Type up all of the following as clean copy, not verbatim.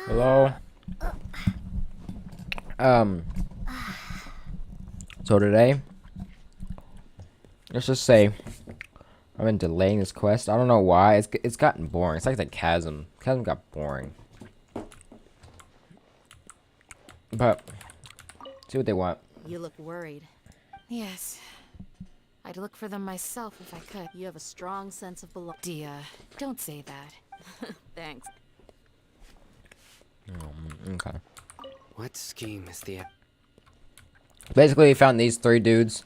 Hello. Um. So today, let's just say I've been delaying this quest. I don't know why. It's gotten boring. It's like the chasm. Chasm got boring. But see what they want. You look worried. Yes. I'd look for them myself if I could. You have a strong sense of belonging. Dia, don't say that. Thanks. Okay. What scheme is the... Basically, we found these three dudes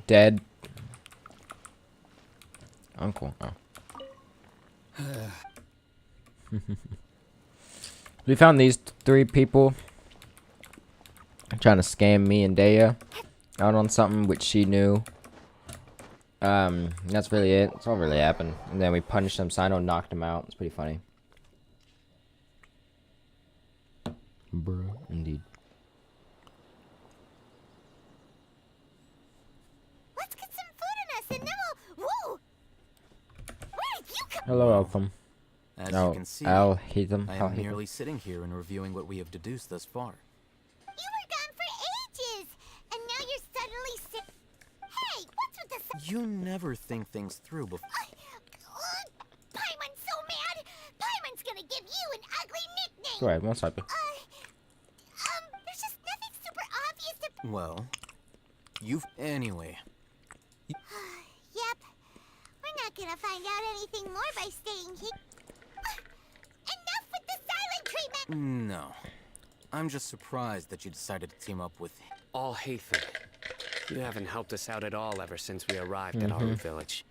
dead. Uncle. Oh. We found these three people trying to scam me and Daya out on something which she knew. That's really it. That's all really happened. And then we punished them. Sino knocked him out. It's pretty funny. Bruh, indeed. Let's get some food in us and then we'll... Whoa! Where did you come... Hello, Eltham. As you can see, I'll hate them. I am merely sitting here and reviewing what we have deduced thus far. You were gone for ages! And now you're suddenly sick... Hey, what's with the... You never think things through before. Paimon's so mad! Paimon's gonna give you an ugly nickname! Go ahead, one second. There's just nothing super obvious to... Well, you've... Anyway. Yep. We're not gonna find out anything more by staying here. Enough with the silent treatment! No. I'm just surprised that you decided to team up with... All Hathan. You haven't helped us out at all ever since we arrived at Aru Village.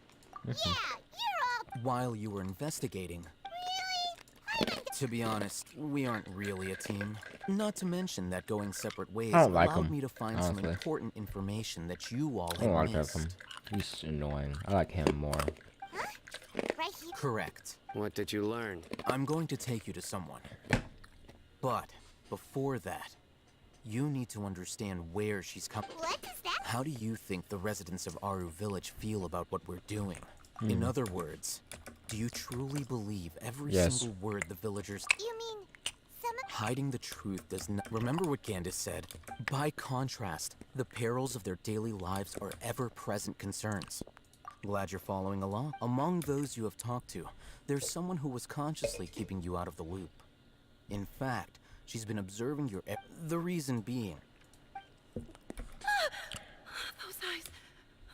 Yeah, you're all... While you were investigating. Really? To be honest, we aren't really a team. Not to mention that going separate ways I don't like allowed him, me to find honestly. some important information that you all I don't like had missed. Eltham. He's annoying. I like him more. Right here. Correct. What did you learn? I'm going to take you to someone. But before that, you need to understand where she's coming. What is that? How do you think the residents of Aru Village feel about what we're doing? In other words, do you truly believe every Yes. single word the villagers... You mean... Some of... Hiding the truth does not... Remember what Gandis said? By contrast, the perils of their daily lives are ever-present concerns. Glad you're following along. Among those you have talked to, there's someone who was consciously keeping you out of the loop. In fact, she's been observing your... The reason being... Those eyes.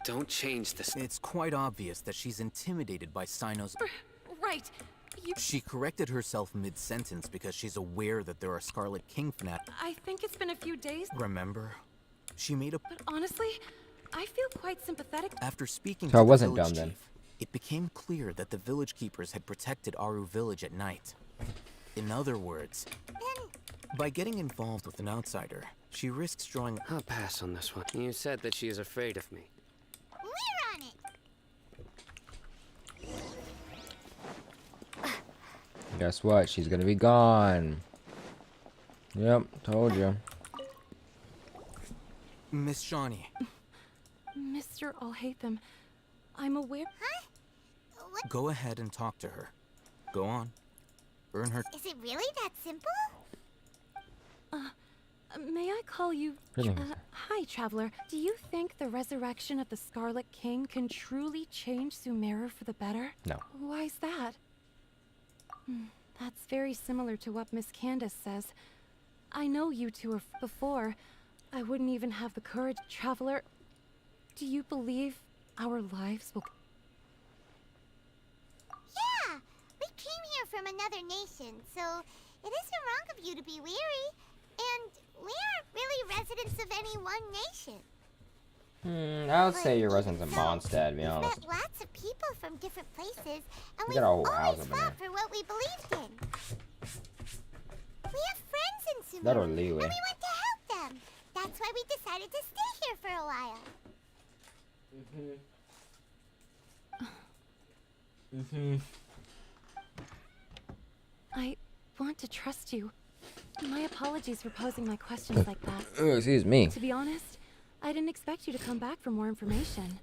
Don't change this. It's quite obvious that she's intimidated by Sino's... Right. You... She corrected herself mid-sentence because she's aware that there are Scarlet King fanatics. I think it's been a few days, Remember? She made a... but honestly, I feel quite sympathetic. After speaking So I to the wasn't village dumb then. chief, it became clear that the village keepers had protected Aru Village at night. In other words, by getting involved with an outsider, she risks drawing... I'll pass on this one. You said that she is afraid of me. We're on it! Guess what? She's gonna be gone. Yep, told you. Miss Shawnee, Mr. Alhaitham, I'm aware... What? go ahead and talk to her. Go on. Earn her... Is it really that simple? May I call you... Really? Hi, Traveler. Do you think the resurrection of the Scarlet King can truly change Sumeru for the better? No. Why's that? That's very similar to what Miss Candace says. I know you two are before. I wouldn't even have the courage, Traveler. Do you believe our lives will... Yeah! We came here from another nation, so it isn't wrong of you to be weary. And we aren't really residents of any one nation. I would say you're residents of So, Mondstadt, to be we've honest. met lots of people from different places, and We we've got a whole house always over there. fought for what we believed in. We have friends in Sumeru, That or and we Liyue. want to help them. That's why we decided to stay here for a while. I want to trust you. My apologies for posing my questions like that. Oh, excuse me. To be honest, I didn't expect you to come back for more information.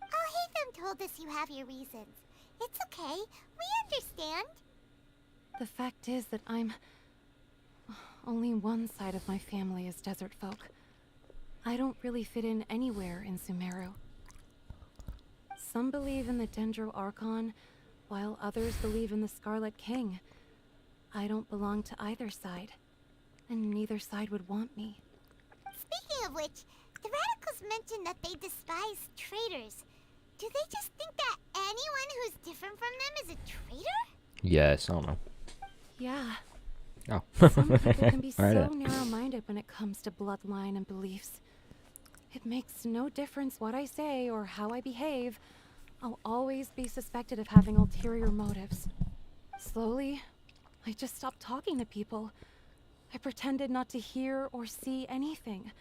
Alhaitham told us you have your reasons. It's okay. We understand. The fact is that only one side of my family is desert folk. I don't really fit in anywhere in Sumeru. Some believe in the Dendro Archon, while others believe in the Scarlet King. I don't belong to either side, and neither side would want me. Speaking of which, the radicals mentioned that they despise traitors. Do they just think that anyone who's different from them is a traitor? Yes, I don't know. Yeah. Oh. Some people can be so Alright. narrow-minded when it comes to bloodline and beliefs. It makes no difference what I say or how I behave. I'll always be suspected of having ulterior motives. Slowly, I just stopped talking to people. I pretended not to hear or see anything.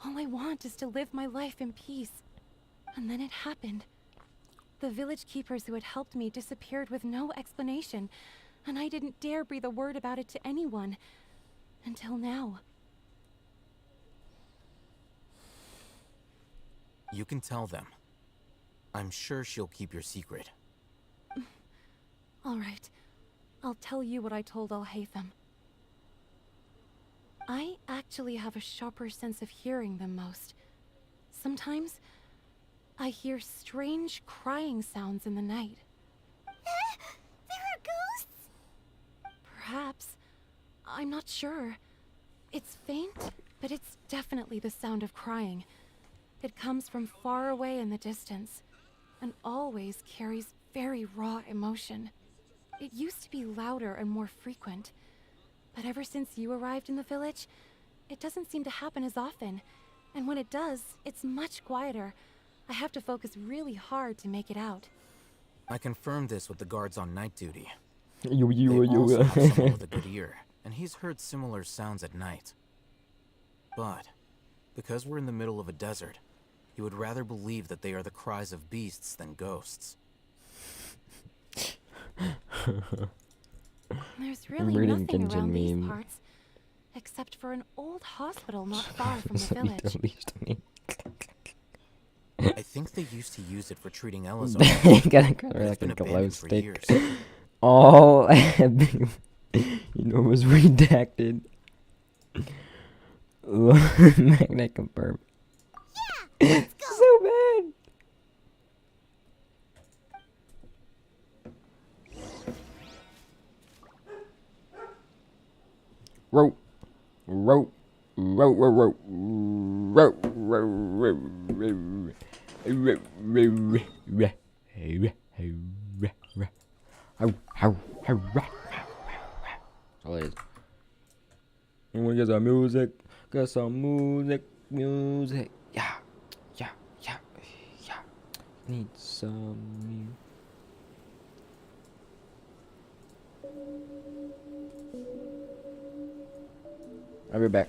All I want is to live my life in peace. And then it happened. The village keepers who had helped me disappeared with no explanation, and I didn't dare breathe a word about it to anyone. Until now. You can tell them. I'm sure she'll keep your secret. All right. I'll tell you what I told Alhaitham. I actually have a sharper sense of hearing than most. Sometimes, I hear strange crying sounds in the night. There are ghosts? Perhaps. I'm not sure. It's faint, but it's definitely the sound of crying. It comes from far away in the distance, and always carries very raw emotion. It used to be louder and more frequent, but ever since you arrived in the village, it doesn't seem to happen as often, and when it does, it's much quieter. I have to focus really hard to make it out. I confirmed this with the guards on night duty. You. They also have someone with a good ear, and he's heard similar sounds at night. But, because we're in the middle of a desert, he would rather believe that they are the cries of beasts than ghosts. There's really reading nothing Genshin around these meme. parts, except for an old hospital not far from the village. I think they used to use it for treating Elazar. Gotta but cover it's like been a glow abandoned for stick. years. Oh, you know it was redacted. Magnet confirmed. Yeah, let's go. So bad. Rope, rope, rope, rope, rope, rope, all it is. I wanna get some music. Get some music. Yeah, yeah, yeah, yeah. Need some music. I'll be back.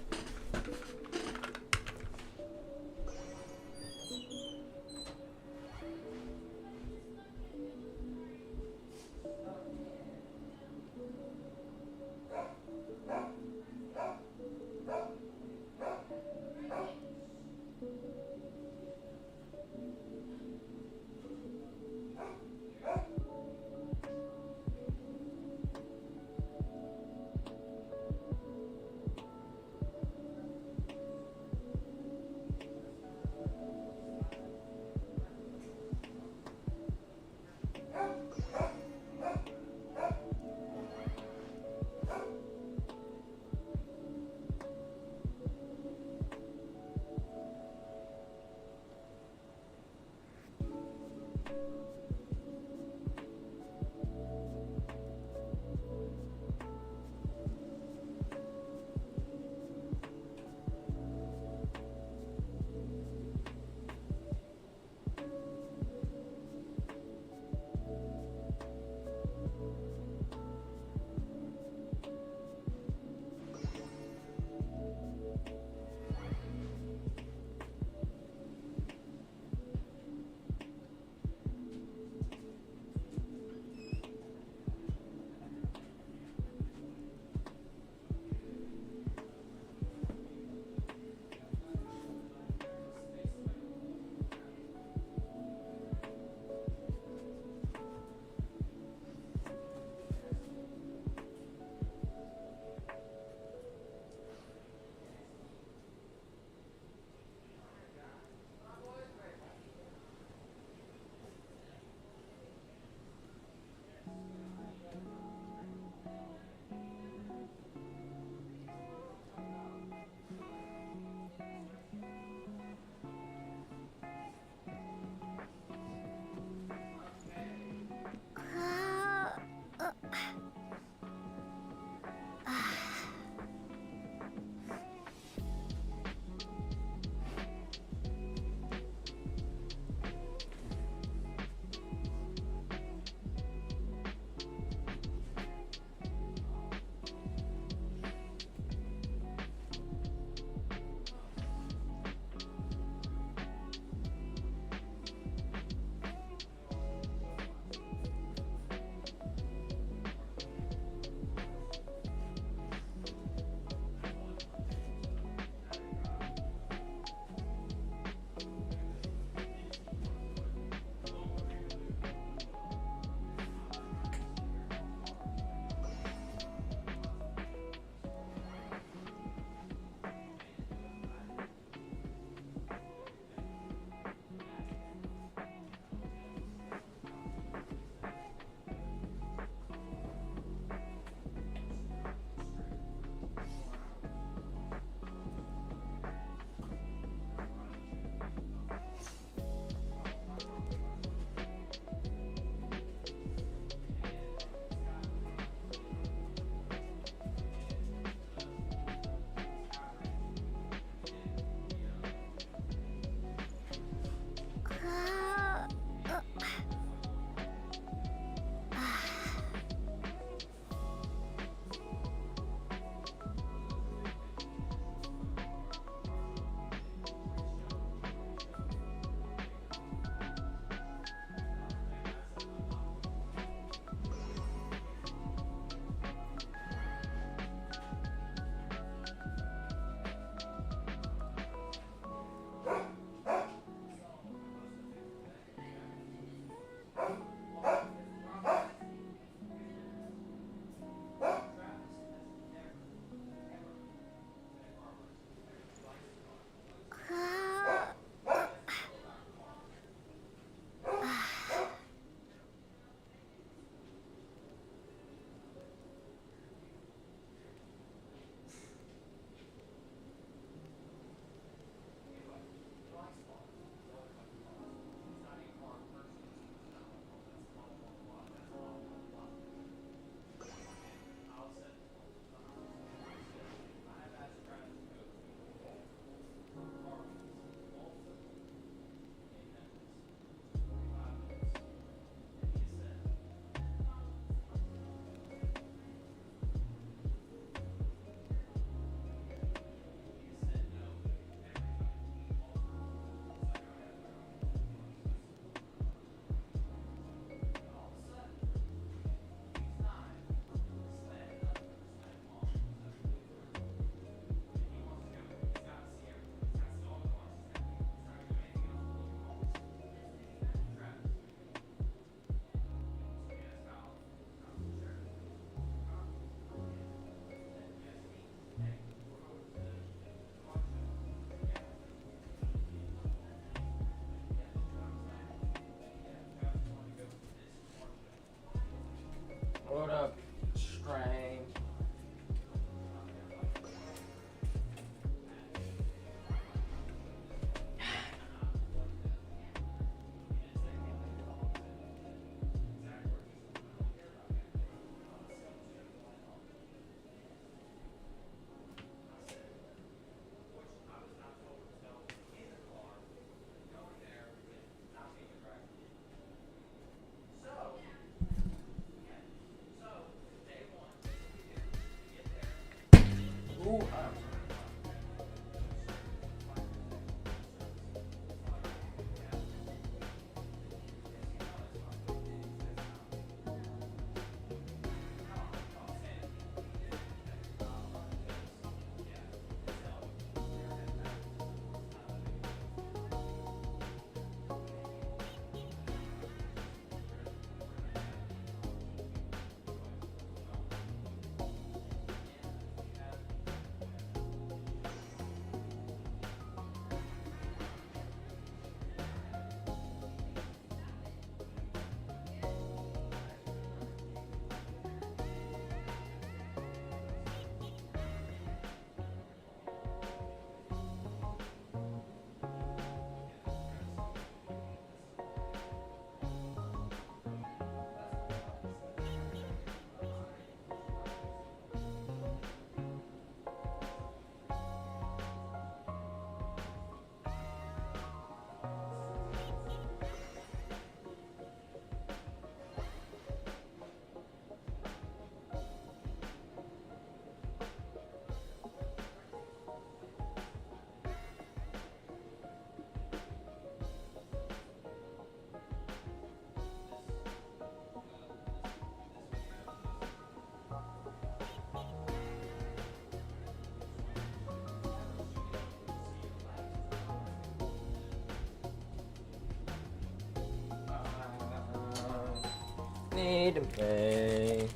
need to make.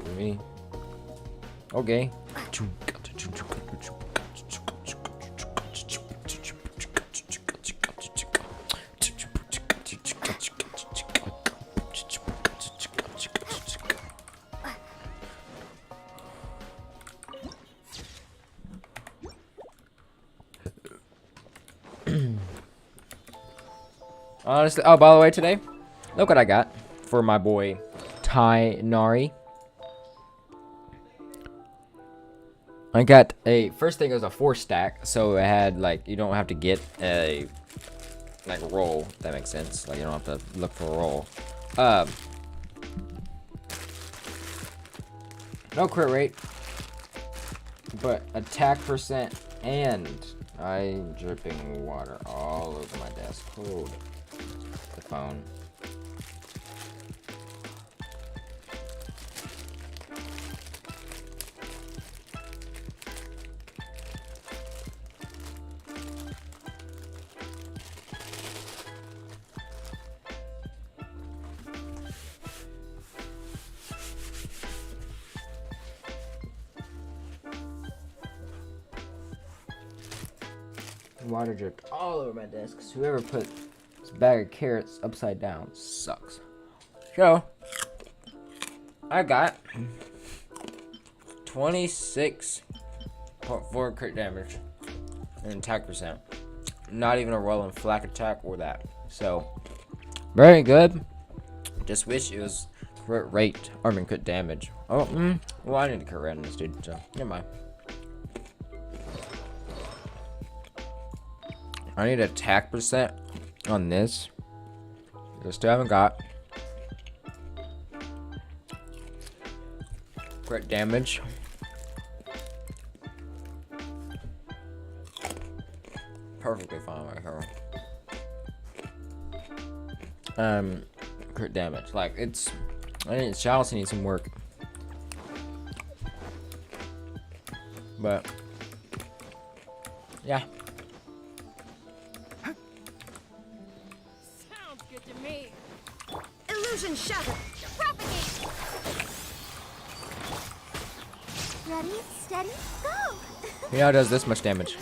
To me. Okay. Honestly, oh, by the way, today, look what I got for my boy Tai Nari. I got a, first thing, it was a 4-stack, so it had, like, you don't have to get a, like, roll, if that makes sense. Like, you don't have to look for a roll. No crit rate, but attack percent, and I'm dripping water all over my desk. Hold the phone. Water dripped all over my desk. So whoever put this bag of carrots upside down sucks. So I got 26.4 crit damage and attack percent. Not even a roll and flak attack or that. So very good. Just wish it was crit rate. I mean crit damage. Oh, well, I need to crit rate on this dude. So never mind. I need attack percent on this. I still haven't got crit damage. Perfectly fine right here. Crit damage. Like it's, I think Chalice needs some work. But yeah. Illusion shattered. Propagate. Ready, steady, go. You know it does this much damage.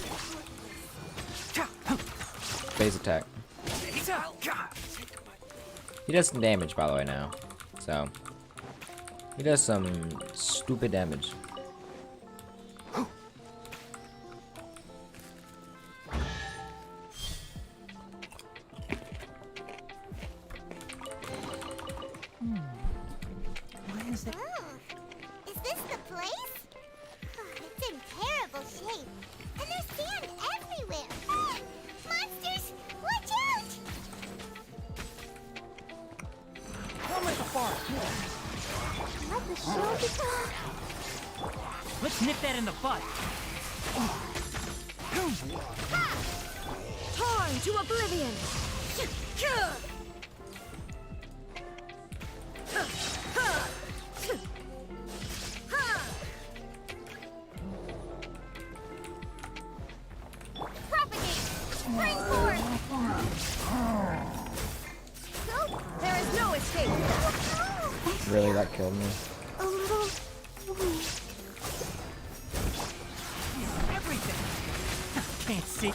Phase attack. He does some damage, by the way, now. So he does some stupid damage. Is this the place? It's in terrible shape. And there's sand everywhere. Monsters, watch out! Come at the bar. Let the show begin. Let's nip that in the butt. Torn to oblivion. Propagate! Spring forth! Nope, there is no escape. Really, that killed me. A little Everything. Can't see.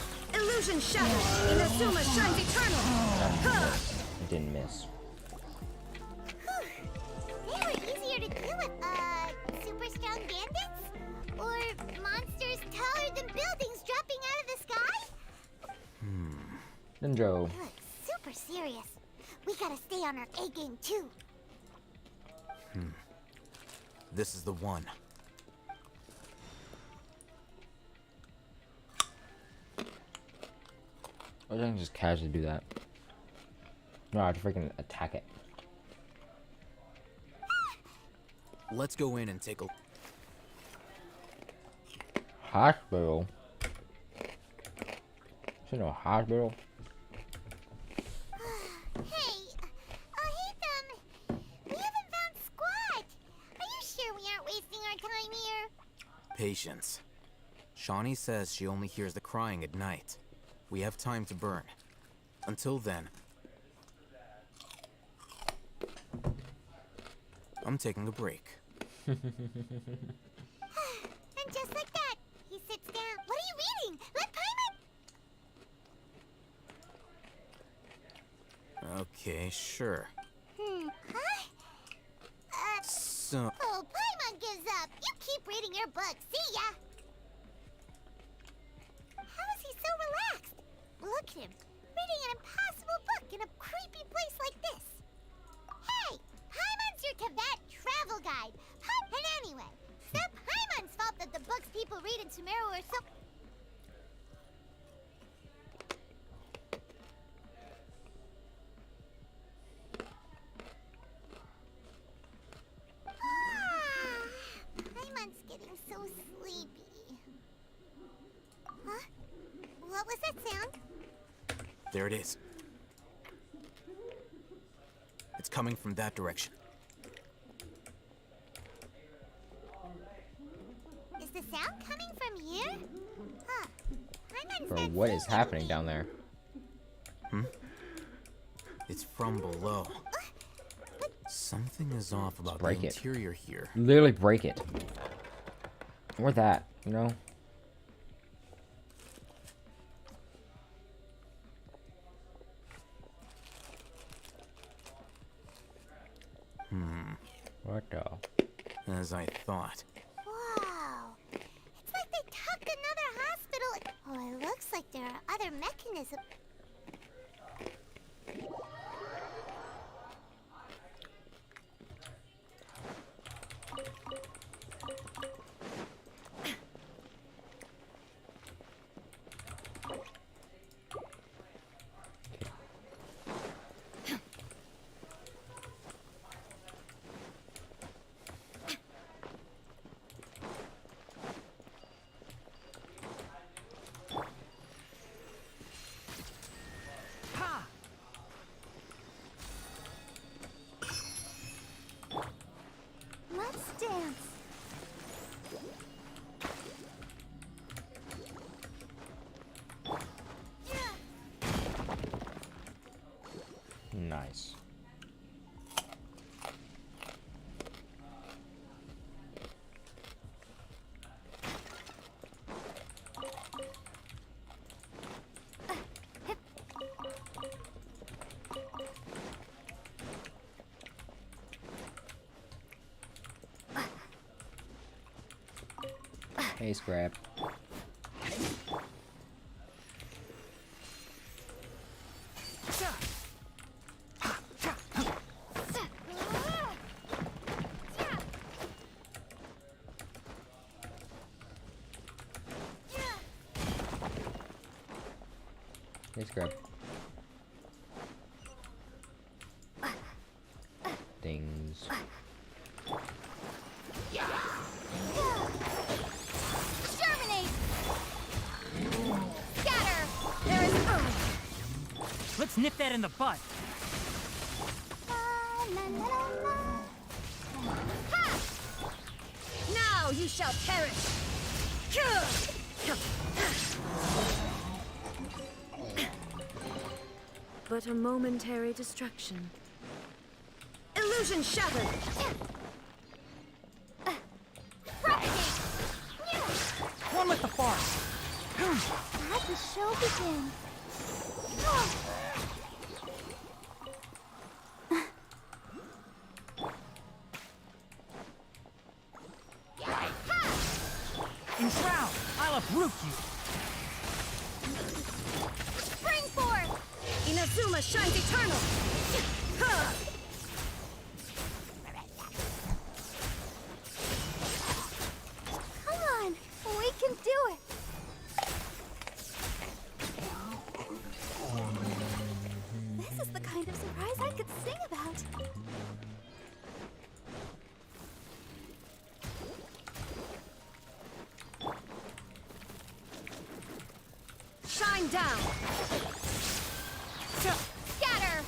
illusion shattered. Inazuma shines eternal. It didn't miss. They were easier to kill with, super strong bandits? Or monsters taller than buildings dropping out of the sky? Ninjo. They look super serious. We gotta stay on our A game too. This is the one. I can just casually do that. No, I have to freaking attack it. Let's go in and take a Hospital? Is there no hospital? Hey, we haven't found Squad. Are you sure we aren't wasting our time here? patience. Shawnee says she only hears the crying at night. We have time to burn. Until then, I'm taking a break. And just like that, he sits down. What are you reading? Let Paimon. Okay, sure. Huh? So, Oh, Paimon gives up. You keep reading your book. See ya. How is he so relaxed? Look at him, reading an impossible book in a creepy place like this. Hey, Paimon's your Tibet travel guide. And anyway, it's not Paimon's fault that the books people read in Sumeru are so... Paimon's getting so sleepy. Huh? What was that sound? there it is. It's coming from that direction. Is the sound coming from here? Huh. Paimon's Bro, not what is seeing happening anything. down there? It's from below. Something is off about the break it. interior here. Literally break it. Or that, you know? What the? As I thought. Wow. It's like they tucked another hospital. Oh, it looks like there are other mechanisms. Let's dance. Nice. Hey, Scrap. Hey, Scrap. Things. Germinate! Scatter! There is... Let's nip that in the bud. Ha! Now you shall perish! But a momentary destruction. Illusion shattered! One with the forest. Let the show begin. Enshroud. I'll uproot you. Spring forth! Inazuma shines eternal! Come on, we can do it! This is the kind of surprise I could sing about. Shine down! Scatter!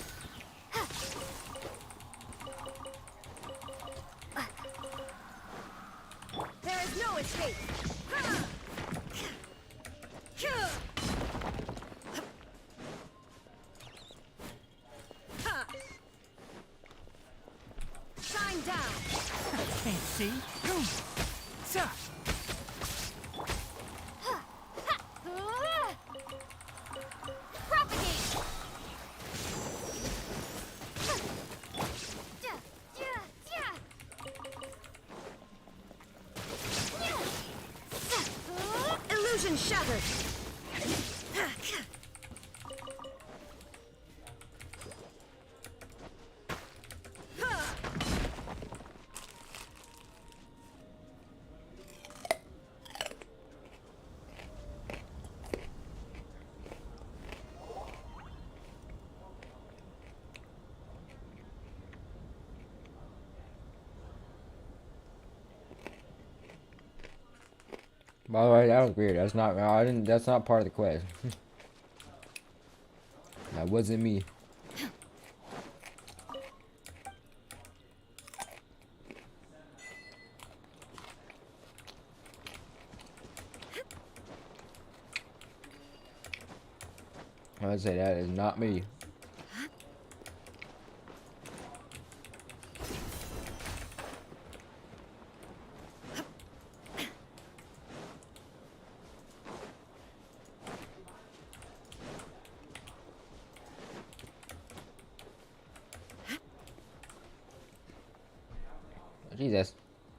There is no escape! Shine down! see? Sa- Propagate! Illusion shattered! By the way, that was weird. That's not. I didn't. That's not part of the quest. That wasn't me. I would say that is not me. Jesus.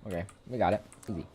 Okay, we got it. Easy.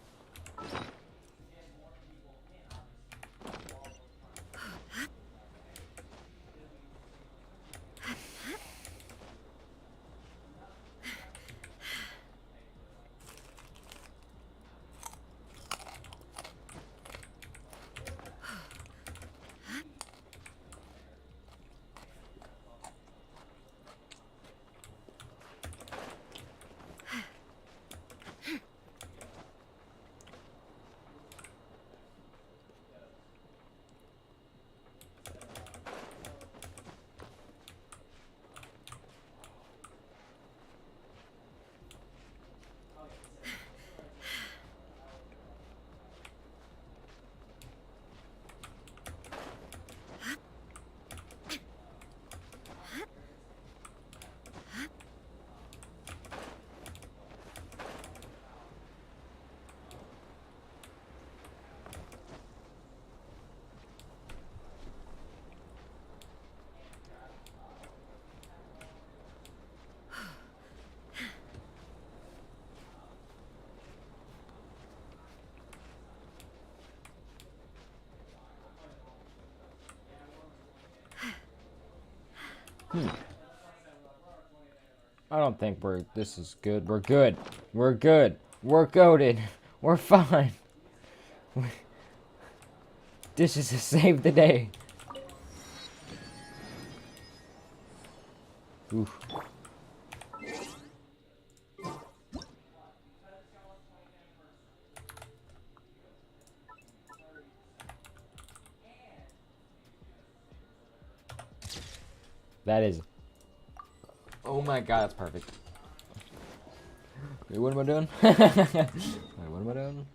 I don't think this is good. We're good. We're good. We're goated. We're fine. This is a save the day. Oof. That is. Oh my god, that's perfect. Wait, what am I doing? Wait, what am I doing?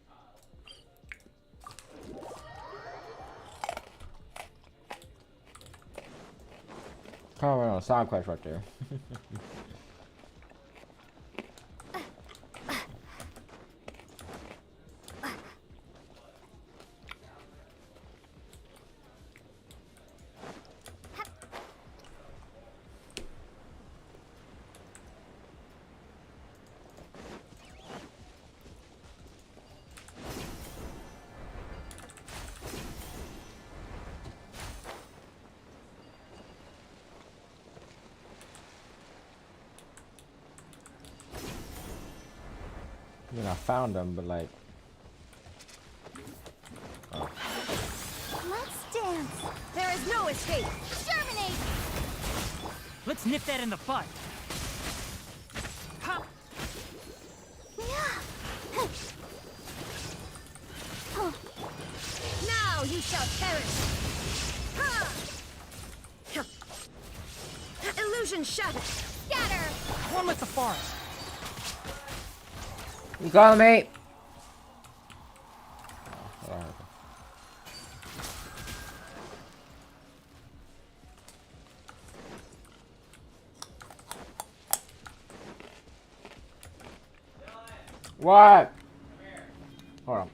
Oh, no, side quest right there. I mean, I found them, but like. Oh. Let's dance! There is no escape! Germinate! Let's nip that in the bud. Ha! Now you shall perish! Illusion shattered! Scatter! One with the forest. You calling me? What? Hold on.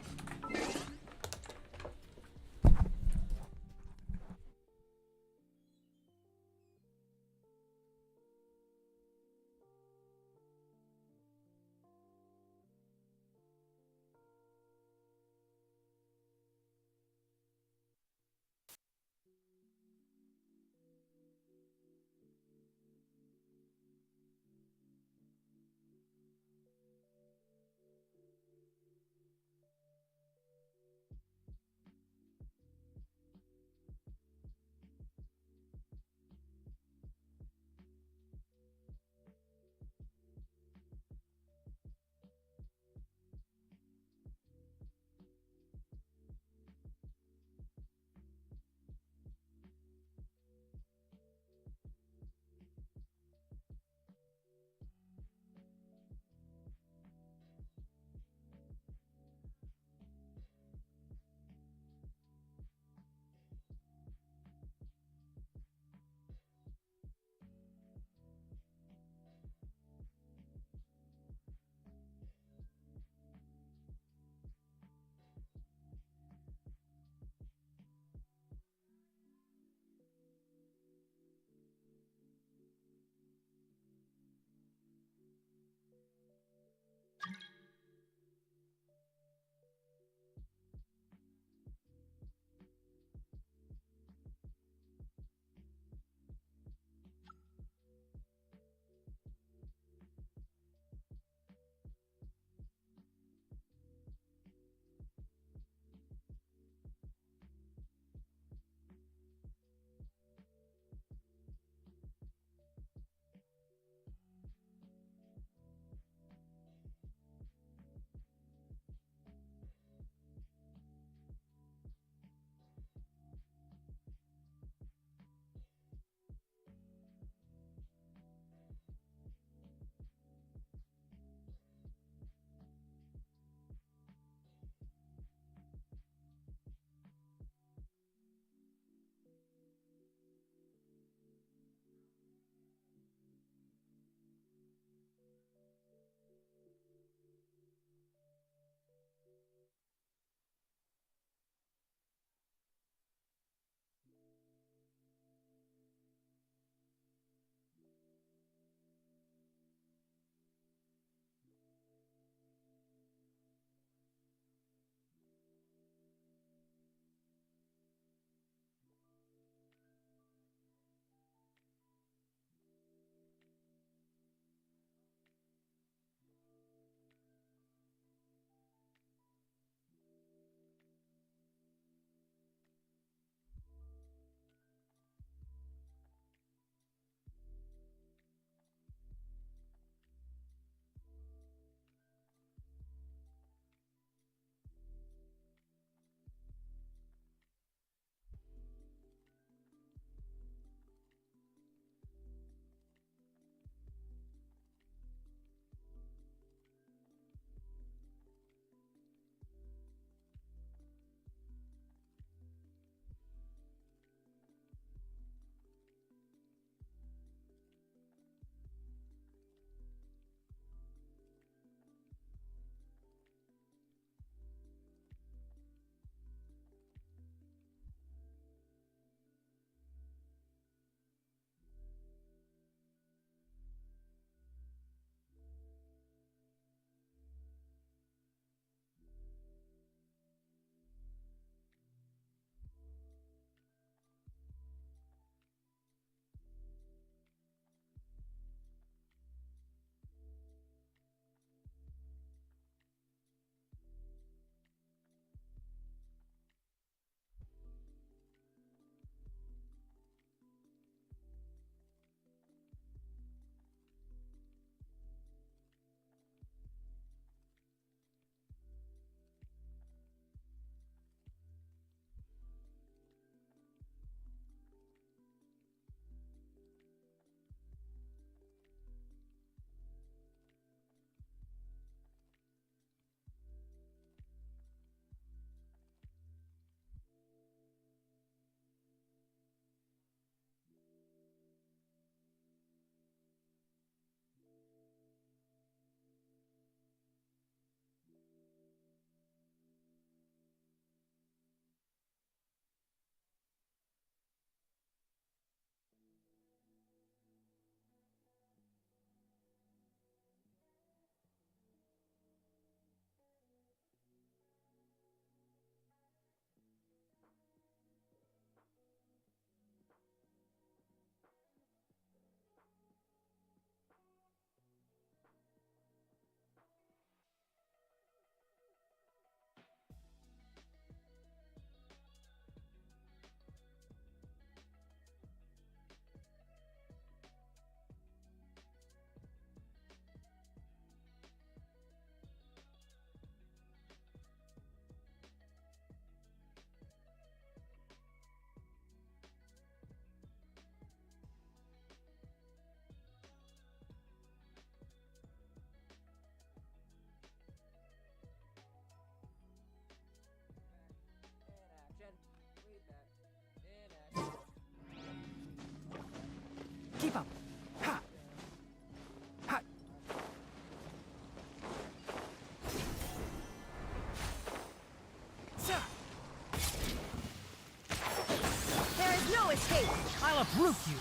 escape, I'll uproot you.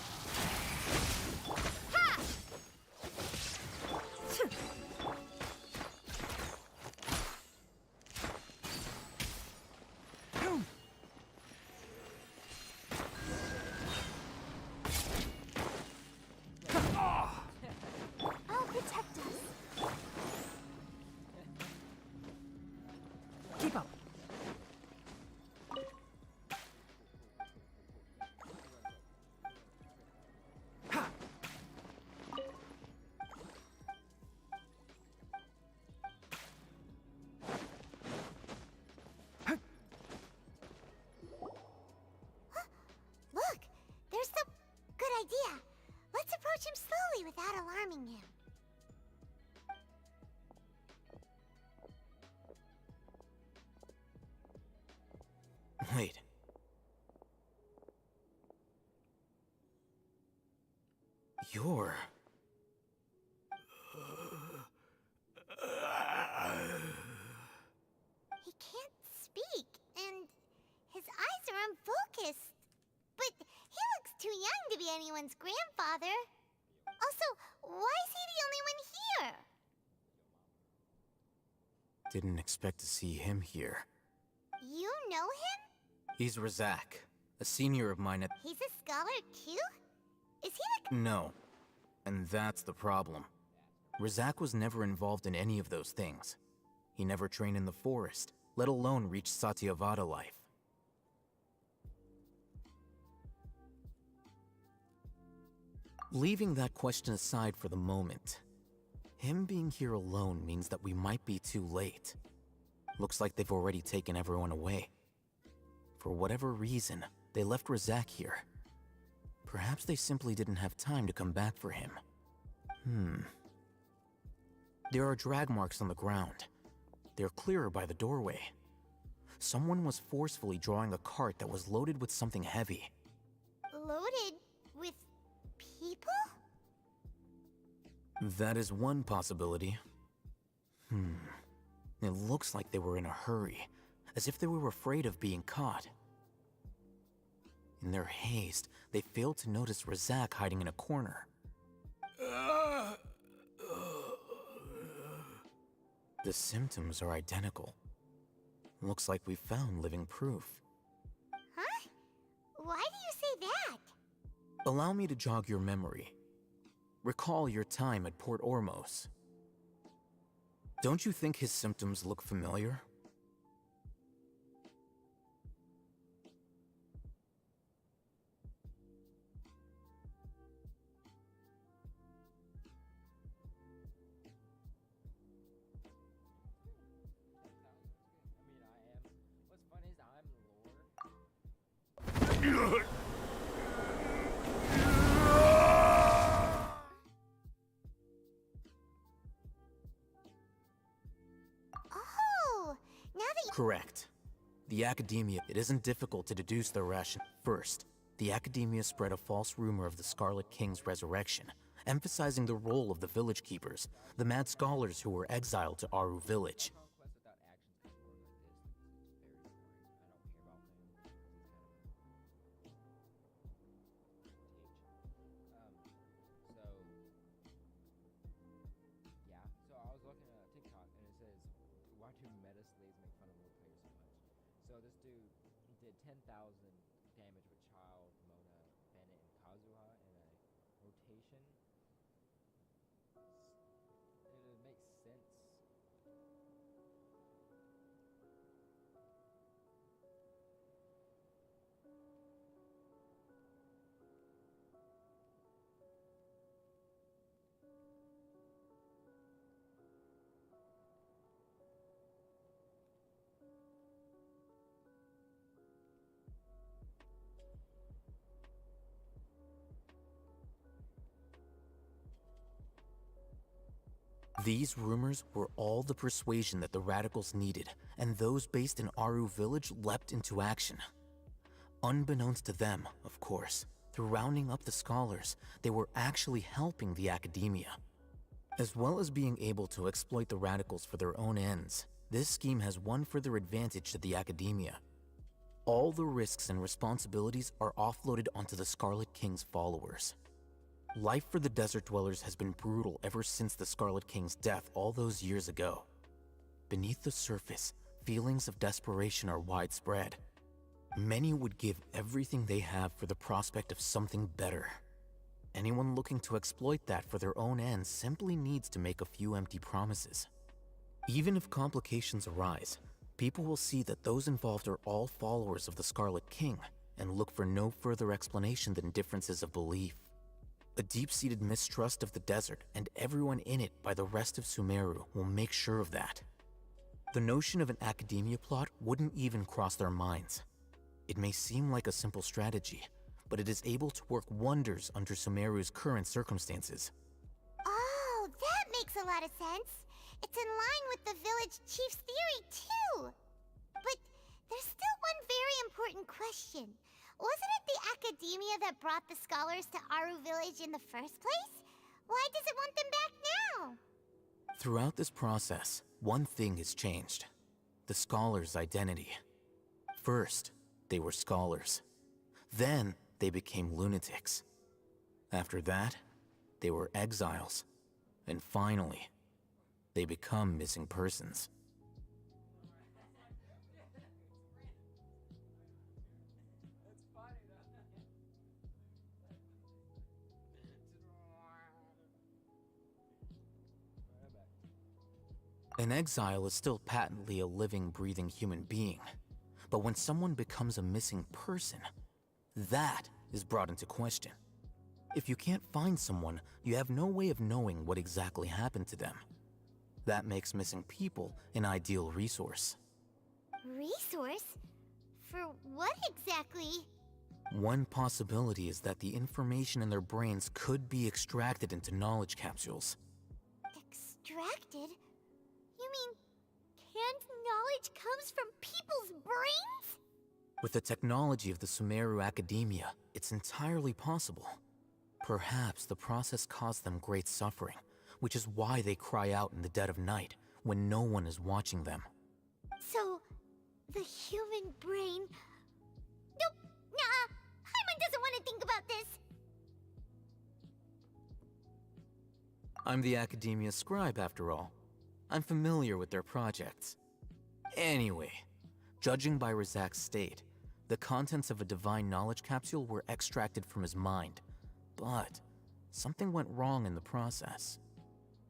I'll protect us. Keep up. Look, there's the good idea. Let's approach him slowly without alarming him. Wait. You're... He can't speak, and his eyes are unfocused. But he looks too young to be anyone's grandfather. Also, why is he the only one here? Didn't expect to see him here. You know him? He's Razak, a senior of mine at... He's a scholar too? Is he like... No. And that's the problem. Razak was never involved in any of those things. He never trained in the forest, let alone reach Satyavada life. Leaving that question aside for the moment, him being here alone means that we might be too late. Looks like they've already taken everyone away. For whatever reason, they left Razak here. Perhaps they simply didn't have time to come back for him. There are drag marks on the ground. They're clearer by the doorway. Someone was forcefully drawing a cart that was loaded with something heavy. loaded with people? That is one possibility. It looks like they were in a hurry, as if they were afraid of being caught. In their haste, they failed to notice Razak hiding in a corner. The symptoms are identical. Looks like we found living proof. Huh? Why do you say that? Allow me to jog your memory. Recall your time at Port Ormos. Don't you think his symptoms look familiar? Oh, now that Correct. The Academia, it isn't difficult to deduce their ration. First, the Academia spread a false rumor of the Scarlet King's resurrection, emphasizing the role of the village keepers, the mad scholars who were exiled to Aru village. So this dude did 10,000 damage with Child, Mona, Bennett, and Kazuha in a rotation. It makes sense. These rumors were all the persuasion that the radicals needed, and those based in Aru village leapt into action. Unbeknownst to them, of course, through rounding up the scholars, they were actually helping the Academia. As well as being able to exploit the radicals for their own ends, this scheme has one further advantage to the Academia. All the risks and responsibilities are offloaded onto the Scarlet King's followers. Life for the desert dwellers has been brutal ever since the Scarlet King's death all those years ago. Beneath the surface, feelings of desperation are widespread. Many would give everything they have for the prospect of something better. Anyone looking to exploit that for their own ends simply needs to make a few empty promises. Even if complications arise, people will see that those involved are all followers of the Scarlet King and look for no further explanation than differences of belief. A deep-seated mistrust of the desert and everyone in it by the rest of Sumeru will make sure of that. The notion of an academia plot wouldn't even cross their minds. It may seem like a simple strategy, but it is able to work wonders under Sumeru's current circumstances. Oh, that makes a lot of sense. It's in line with the village chief's theory, too. But there's still one very important question. Wasn't it the academia that brought the scholars to Aru village in the first place? Why does it want them back now? Throughout this process, one thing has changed: the scholars' identity. First, they were scholars. Then, they became lunatics. After that, they were exiles. And finally, they become missing persons. An exile is still patently a living, breathing human being. But when someone becomes a missing person, that is brought into question. If you can't find someone, you have no way of knowing what exactly happened to them. That makes missing people an ideal resource. Resource? For what exactly? One possibility is that the information in their brains could be extracted into knowledge capsules. Extracted? You mean canned knowledge comes from people's brains? With the technology of the Sumeru Academia, it's entirely possible. Perhaps the process caused them great suffering, which is why they cry out in the dead of night when no one is watching them. So, the human brain... Nope, nah, Hyman doesn't want to think about this. I'm the Academia scribe, after all. I'm familiar with their projects. Anyway, judging by Razak's state, the contents of a divine knowledge capsule were extracted from his mind, but something went wrong in the process.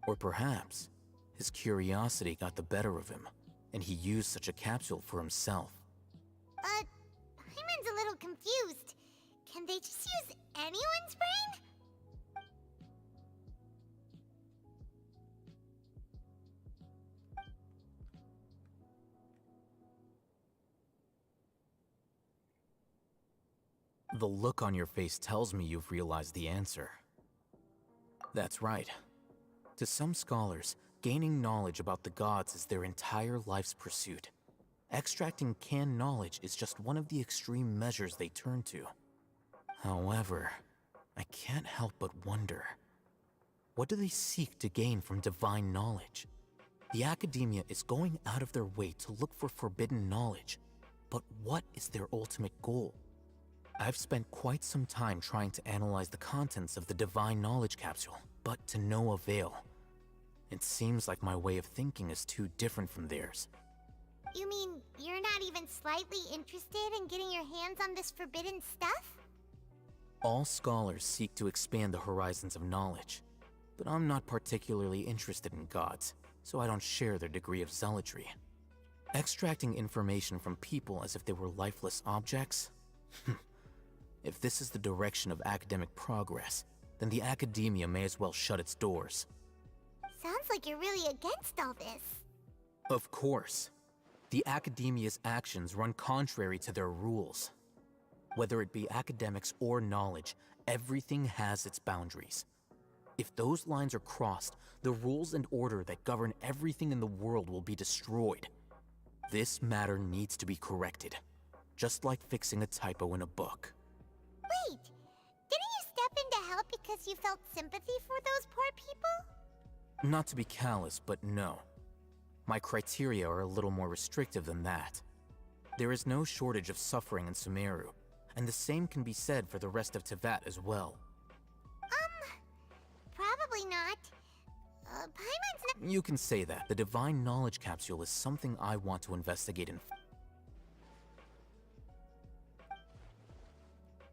Or perhaps, his curiosity got the better of him, and he used such a capsule for himself. Hyman's a little confused. Can they just use anyone's brain? The look on your face tells me you've realized the answer. That's right. To some scholars, gaining knowledge about the gods is their entire life's pursuit. Extracting canned knowledge is just one of the extreme measures they turn to. However, I can't help but wonder, what do they seek to gain from divine knowledge? The Academia is going out of their way to look for forbidden knowledge, but what is their ultimate goal? I've spent quite some time trying to analyze the contents of the divine knowledge capsule, but to no avail. It seems like my way of thinking is too different from theirs. You mean you're not even slightly interested in getting your hands on this forbidden stuff? All scholars seek to expand the horizons of knowledge, but I'm not particularly interested in gods, so I don't share their degree of zealotry. Extracting information from people as if they were lifeless objects? If this is the direction of academic progress, then the Academia may as well shut its doors. Sounds like you're really against all this. Of course. The Academia's actions run contrary to their rules. Whether it be academics or knowledge, everything has its boundaries. If those lines are crossed, the rules and order that govern everything in the world will be destroyed. This matter needs to be corrected, just like fixing a typo in a book. Wait, didn't you step in to help because you felt sympathy for those poor people? Not to be callous, but no. My criteria are a little more restrictive than that. There is no shortage of suffering in Sumeru, and the same can be said for the rest of Teyvat as well. Probably not. Paimon's not. You can say that. The Divine Knowledge Capsule is something I want to investigate in.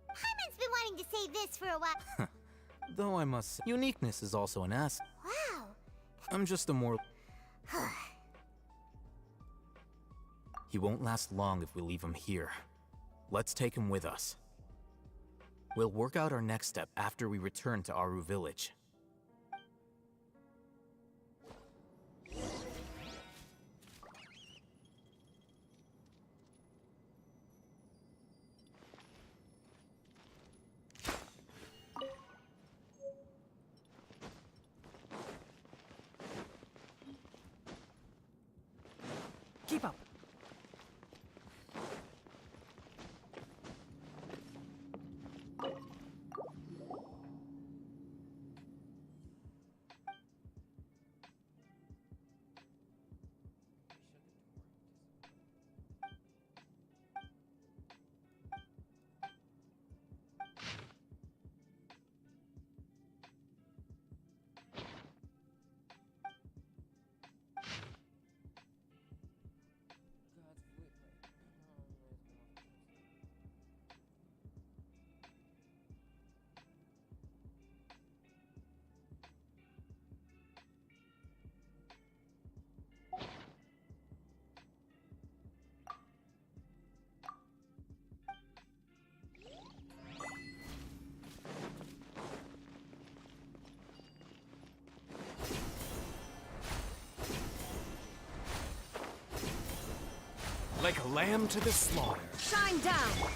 Paimon's been wanting to say this for a while. Though I must say, uniqueness is also an asset. Wow. I'm just a more... He won't last long if we leave him here. Let's take him with us. We'll work out our next step after we return to Aru Village. Keep up. Like a lamb to the slaughter. Shine down!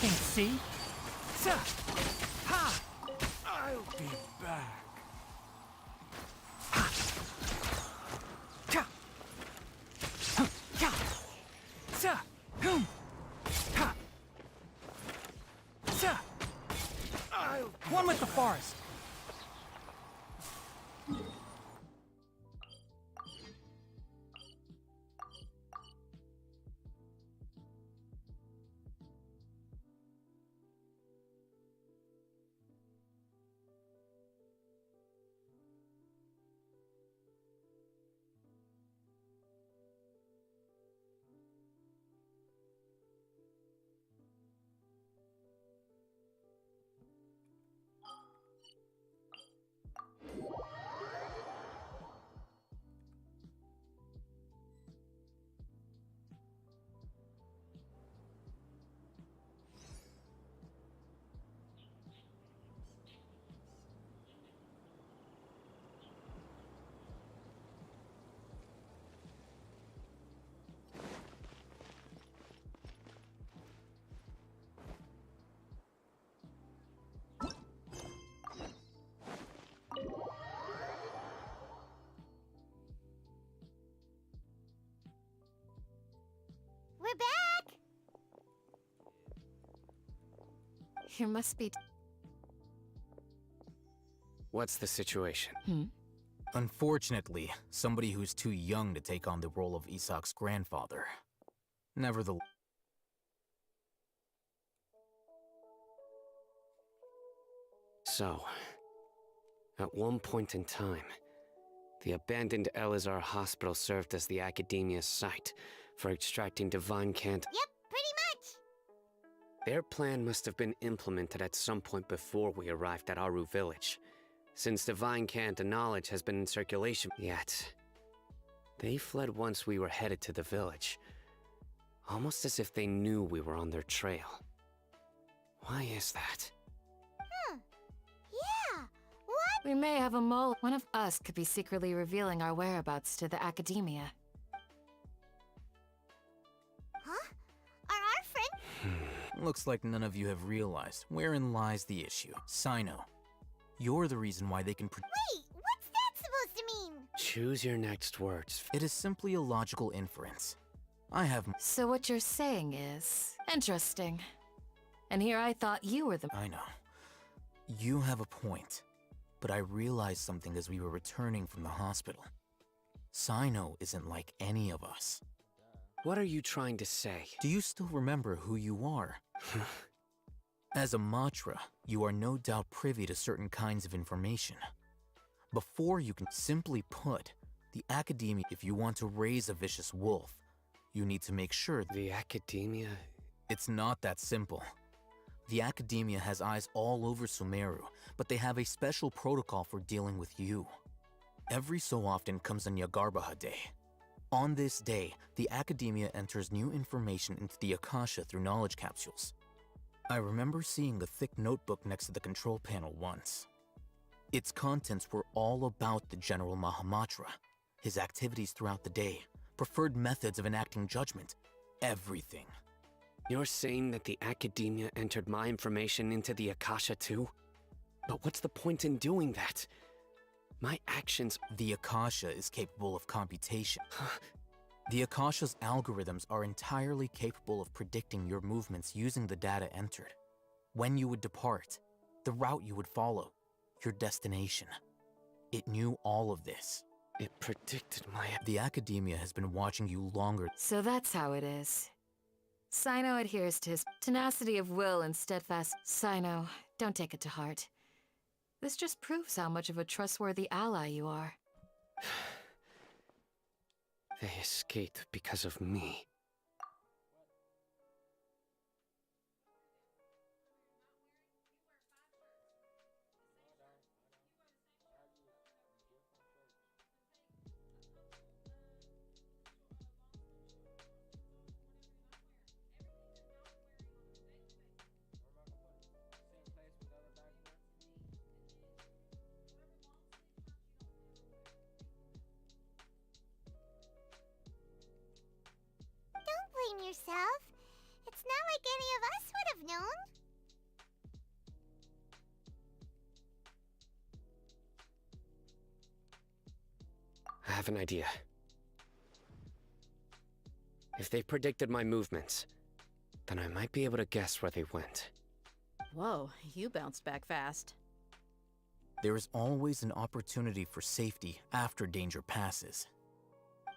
Can't see. Ha! I'll be back. Ka! Ka! Sa! Hum! Ha! Sa! One with the forest. You must be. What's the situation? Unfortunately, somebody who's too young to take on the role of Isak's grandfather. Nevertheless, So, at one point in time, the abandoned Elazar hospital served as the Academia's site for extracting divine cant. Yep, pretty much. Their plan must have been implemented at some point before we arrived at Aru village, since divine cant and knowledge has been in circulation. Yet, they fled once we were headed to the village, almost as if they knew we were on their trail. Why is that? Yeah, what? We may have a mole. One of us could be secretly revealing our whereabouts to the Academia. Huh? Are our friends? looks like none of you have realized wherein lies the issue. Sino, you're the reason why they can Wait, what's that supposed to mean? Choose your next words. It is simply a logical inference. I have... So what you're saying is interesting. And here I thought you were the... I know. You have a point. But I realized something as we were returning from the hospital. Sino isn't like any of us. What are you trying to say? Do you still remember who you are? As a Matra, you are no doubt privy to certain kinds of information. Before you can simply put, the Academia, if you want to raise a vicious wolf, you need to make sure The Academia? it's not that simple. The Academia has eyes all over Sumeru, but they have a special protocol for dealing with you. Every so often comes a Nyagarbaha Day. On this day, the Academia enters new information into the Akasha through knowledge capsules. I remember seeing a thick notebook next to the control panel once. Its contents were all about the General Mahamatra, his activities throughout the day, preferred methods of enacting judgment, everything. You're saying that the Academia entered my information into the Akasha too? But what's the point in doing that? My actions... The Akasha is capable of computation. The Akasha's algorithms are entirely capable of predicting your movements using the data entered. When you would depart, the route you would follow, your destination. It knew all of this. It predicted my... The Academia has been watching you longer. So that's how it is. Sino adheres to his tenacity of will and steadfast... Sino, don't take it to heart. This just proves how much of a trustworthy ally you are. They escaped because of me. Don't blame yourself. It's not like any of us would have known. I have an idea. If they predicted my movements, then I might be able to guess where they went. Whoa, you bounced back fast. There is always an opportunity for safety after danger passes.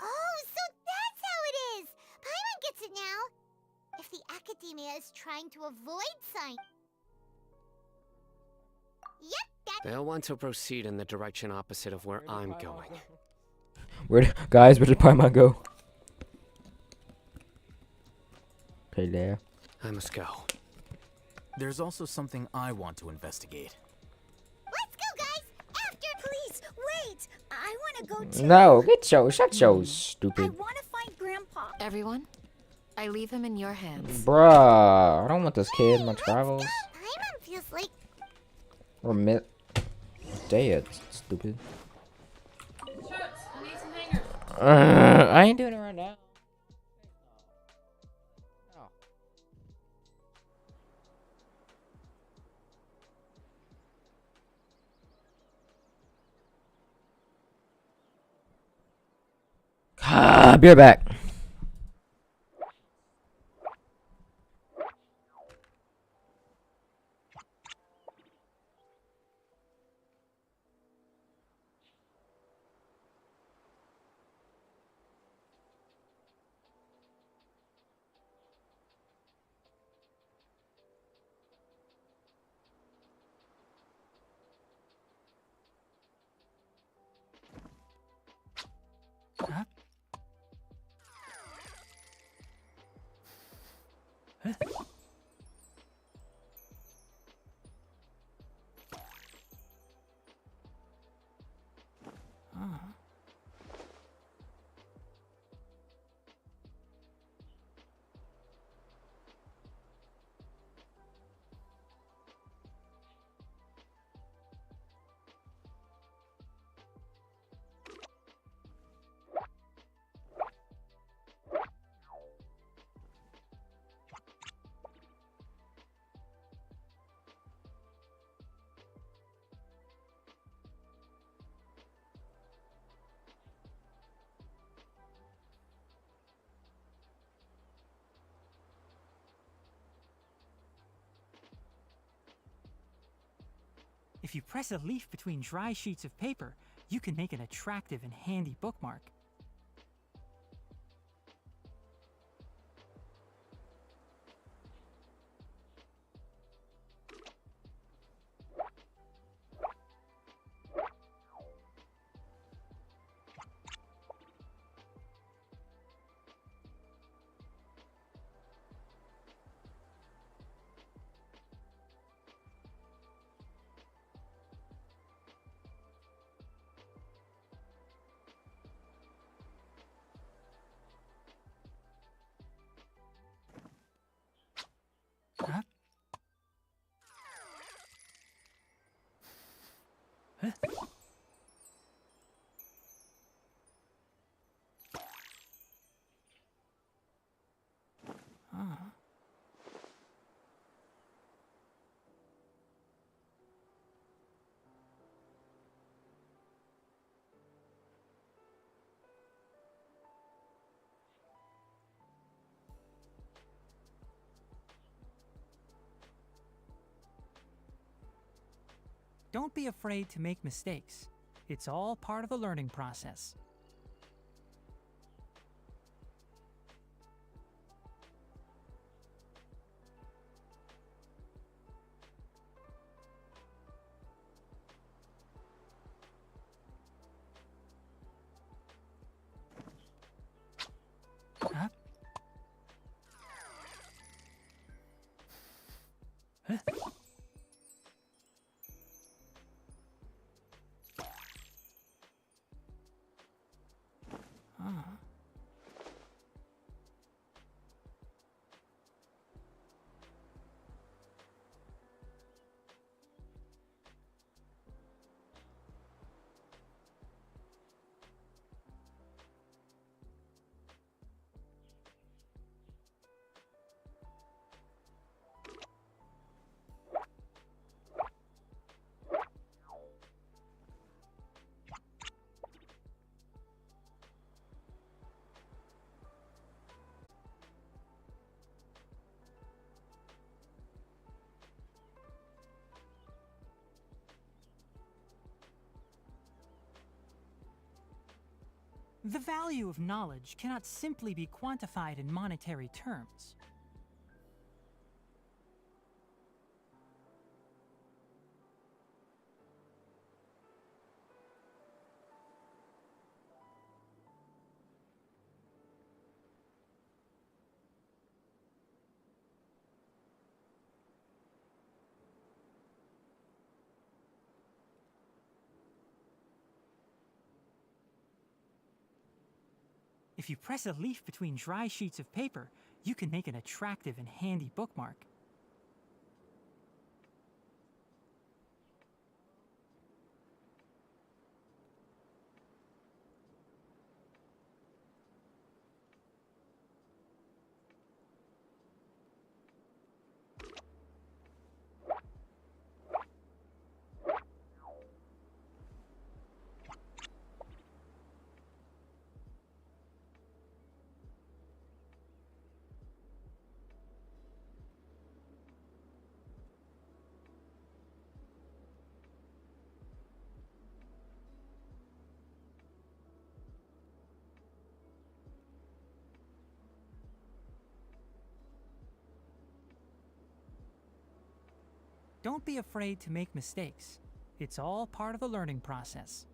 Oh, so that's how it is! Paimon gets it now! If the Academia is trying to avoid sign... Yep, that... They'll want to proceed in the direction opposite of where I'm going. Guys, where did Paimon go? Okay, there. I must go. There's also something I want to investigate. Let's go, guys! After... Please, wait! I want to go too! No, shut your I stupid. want to find Grandpa! Everyone, I leave him in your hands. Bruh, I don't want this kid in my Let's travels. go. Paimon feels like... Or dead, stupid. I ain't doing it right now. Be right back. If you press a leaf between dry sheets of paper, you can make an attractive and handy bookmark. Huh? Huh? Ah. Don't be afraid to make mistakes. It's all part of the learning process. Huh? Huh? Ah. The value of knowledge cannot simply be quantified in monetary terms. If you press a leaf between dry sheets of paper, you can make an attractive and handy bookmark. Don't be afraid to make mistakes. It's all part of the learning process.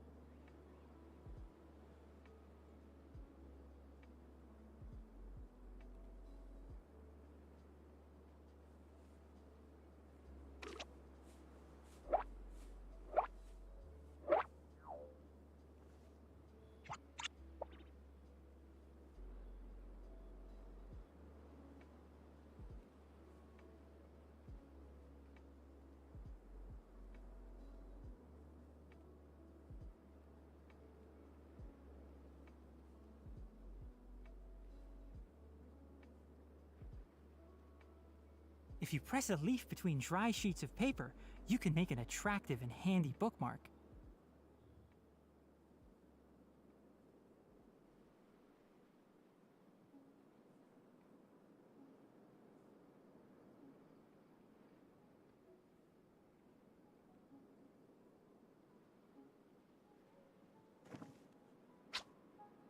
If you press a leaf between dry sheets of paper, you can make an attractive and handy bookmark.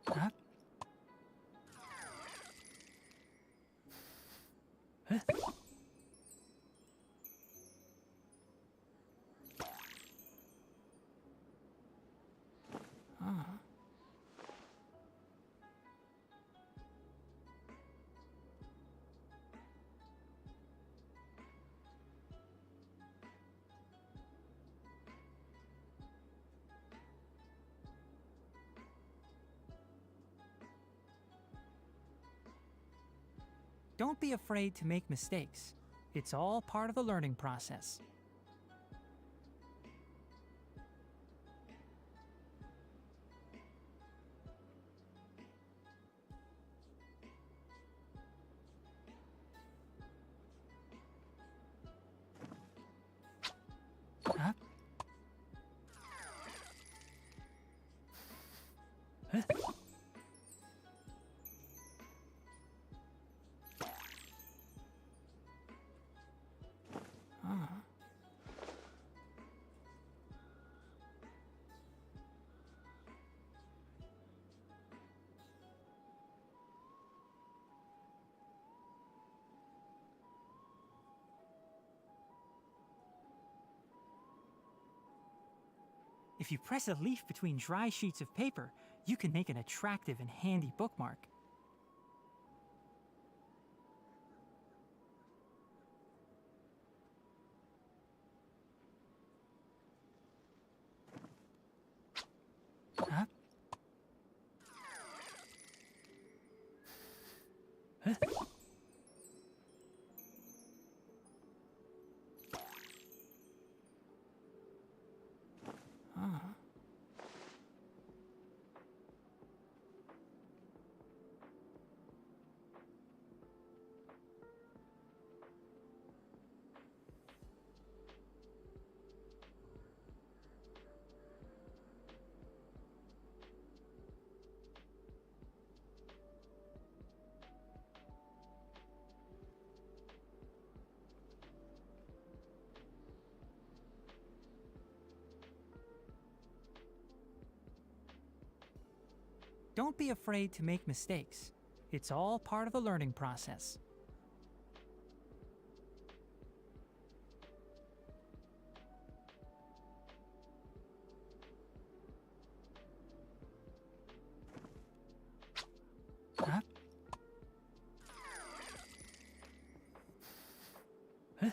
Huh? Huh? Don't be afraid to make mistakes. It's all part of the learning process. Huh? Huh? If you press a leaf between dry sheets of paper, you can make an attractive and handy bookmark. Huh? Huh? Don't be afraid to make mistakes. It's all part of the learning process. Huh? Huh?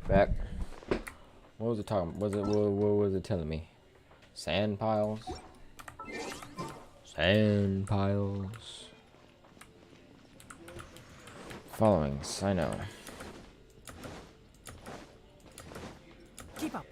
Back. What was it talking? What was it telling me? Sand piles. Sand piles. Following Sino. Keep up.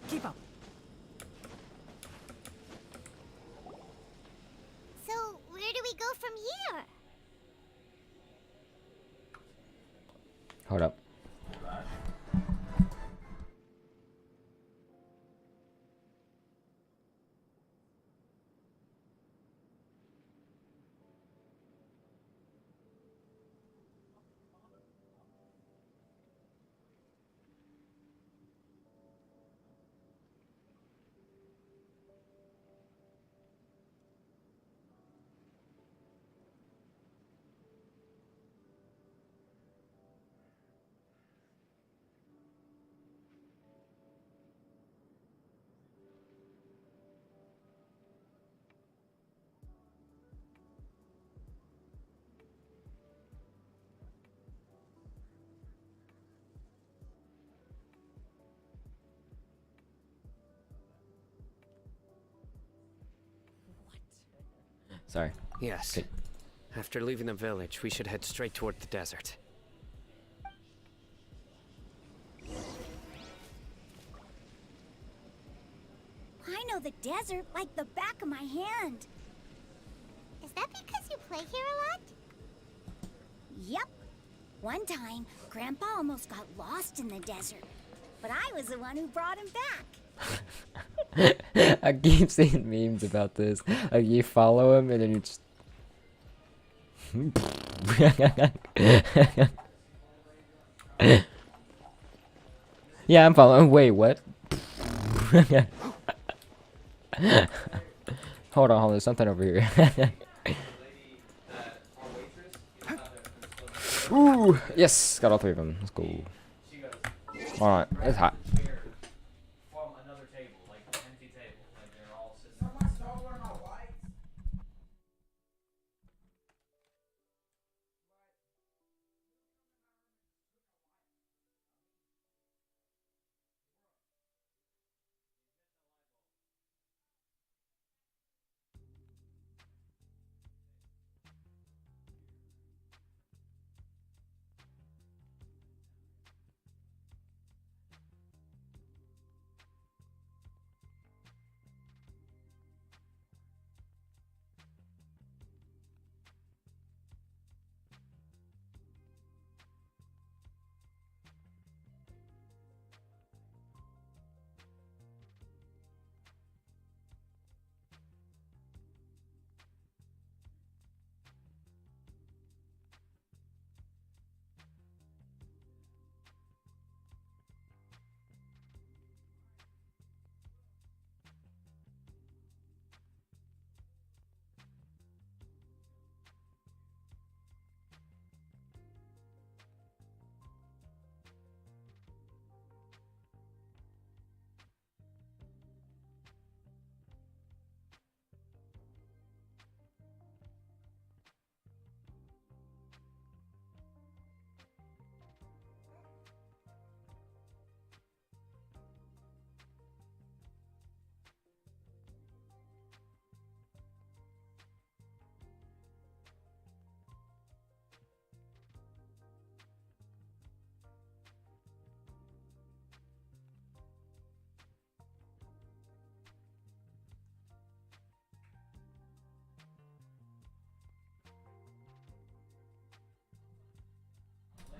Keep up. So, where do we go from here? Hold up. Sorry. Yes. Okay. After leaving the village, we should head straight toward the desert. I know the desert like the back of my hand. Is that because you play here a lot? Yep. One time, Grandpa almost got lost in the desert, but I was the one who brought him back. I keep seeing memes about this. Like you follow him and then you just. Yeah, I'm following. Wait, what? Hold on, there's something over here. Ooh, yes, got all 3 of them. Let's go. Alright, it's hot.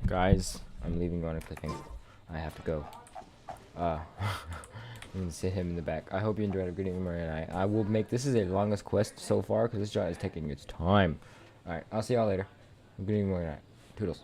Guys, I'm leaving on a cliffhanger. I have to go. I'm gonna sit him in the back. I hope you enjoyed a good evening, and I will make this is the longest quest so far because this job is taking its time. Alright, I'll see y'all later. Good evening, night. Toodles.